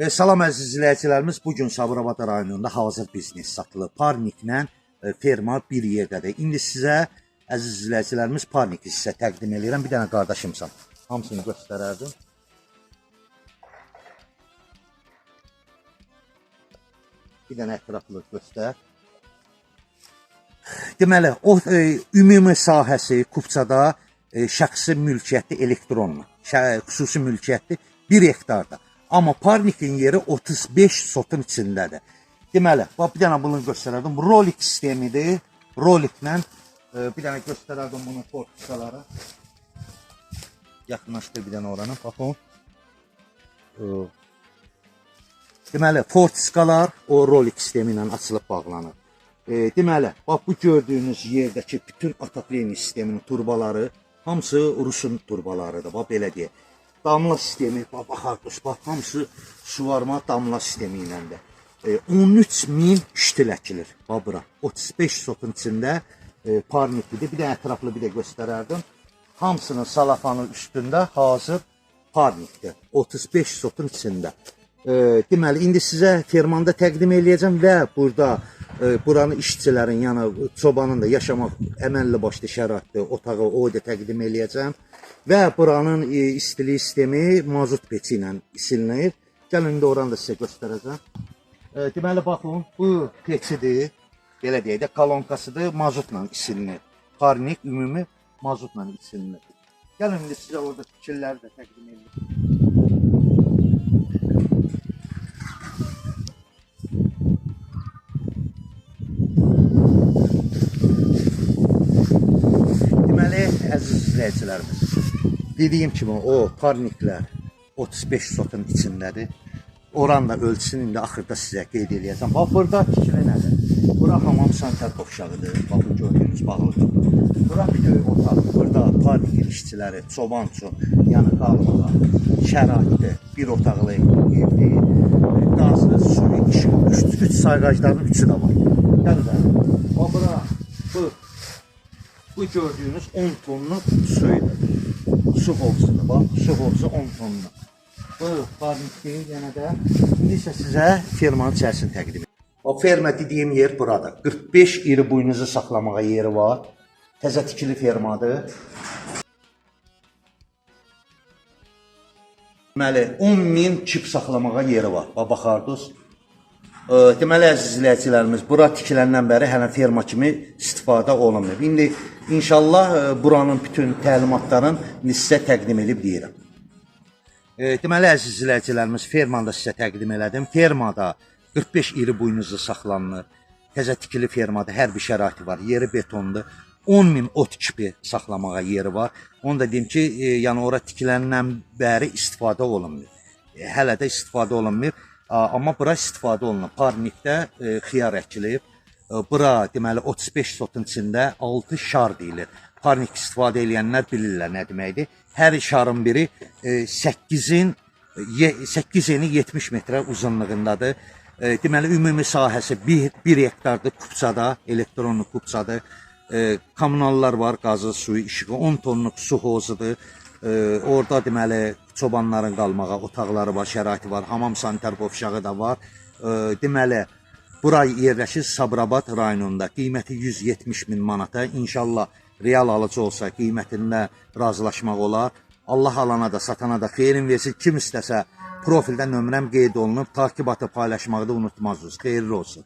Salam əziz izləyicilərimiz, bugün Sabirabad rayonunda hazır biznes satılır. Parniklə ferma bir yerdədir. İndi sizə əziz izləyicilərimiz parniki sizə təqdim edirəm. Bir dənə qardaşımsan. Hamısını göstərərdim. Bir dənə ətraflı göstər. Deməli, o ümumi sahəsi Kupçada şəxsi mülkiyyətli elektronla, xüsusi mülkiyyətli 1 hektarda. Amma parnikin yeri 35 sotun içindədir. Deməli, bax bir dənə bunu göstərərdim. Rolik sistemidir. Roliklə bir dənə göstərərdim bunun fortiskaları. Yaxınlaşdır bir dənə oranı. Baxın. Deməli, fortiskalar o rolik sistemi ilə açılıb bağlanır. Deməli, bax bu gördüyünüz yerdəki bütün atapleniya sisteminin turbaları hamısı Rusun turbalarıdır. Bax belə deyək. Damla sistemi, baxardınız, bax, hamısı suvarma damla sistemi iləndir. 13.000 iştil əkilir, bax bura. 35 sotun içində parniklidir. Bir də ətraflı bir də göstərərdim. Hamısının salafanın üstündə hazır parnikdir. 35 sotun içində. Deməli, indi sizə fermanda təqdim eləyəcəm və burada buranın işçilərin, yəni çobanın da yaşamaq əməlli başlı şəraitdir, otağı o da təqdim eləyəcəm. Və buranın istilik sistemi mazut peçi ilə isilinir. Gəlin indi oranı da sizə göstərəcəm. Deməli, baxın, bu peçidir. Belə deyək də, kolonkasıdır, mazutla isilinir. Parnik ümumi mazutla isilinir. Gəlin indi sizə orada fikirləri də təqdim edirəm. Deməli, əziz izləyicilərimiz, dediyim kimi o parniklər 35 sotun içindədir. Oran da ölçüsünü indi axırda sizə qeyd eləyəcəm. Bax, burada tikili nədir? Bura hamam sanitar qovşağıdır. Bax, bu gördüyünüz bağlıdır. Bura bütün otaq. Burada parnikin işçiləri, çoban üçün, yəni qalmağa şəraitdir. Bir otaqlı evdir. Qazı, suyu, işıq, 3 sayğacların 3'ü də var. Gəlir. Bax, bura, bu gördüyünüz 10 tonluq suydur. Su hovzudur, bax, su hovzu 10 tonluq. Bu parnikdir, yenə də. İndi isə sizə fermanın içərisini təqdim edir. O ferma dediyim yer burada. 45 iri buynuzu saxlamağa yeri var. Təzə tikili fermadır. Deməli, 10.000 çip saxlamağa yeri var. Baxardınız. Deməli, əziz izləyicilərimiz, bura tikiləndən bəri hələ ferma kimi istifadə olunmuyor. İndi inşallah buranın bütün təlimatlarını sizə təqdim edib deyirəm. Deməli, əziz izləyicilərimiz, fermanda sizə təqdim elədim. Fermada 45 iri buynuzlu saxlanılır. Təzə tikili fermada hər bir şəraiti var. Yeri betondur. 10.000 ot kipi saxlamağa yeri var. Onu da deyim ki, yəni ora tikiləndən bəri istifadə olunmuyor. Hələ də istifadə olunmuyor. Amma bura istifadə olunur. Parnikdə xiyar əkilib. Bura deməli 35 sotun içində 6 şar deyilir. Parnik istifadə edənlər bilirlər nə deməkdir. Hər şarın biri 8 eni 70 metrə uzunluğundadır. Deməli ümumi sahəsi 1 hektardır Kupçada, elektronlu Kupçadır. Kommunallar var, qazı, suyu, işığı, 10 tonluq su hozudur. Orada deməli çobanların qalmağa otaqları var, şəraiti var, hamam sanitar qovşağı da var. Deməli, bura yerləşir Sabirabad rayonunda, qiyməti 170.000 manata. İnşallah real alıcı olsa qiymətində razılaşmaq olar. Allah alana da, satana da xeyrin versin. Kim istəsə profildə nömrəm qeyd olunub, takibatı paylaşmaqda unutmazsınız. Xeyirli olsun.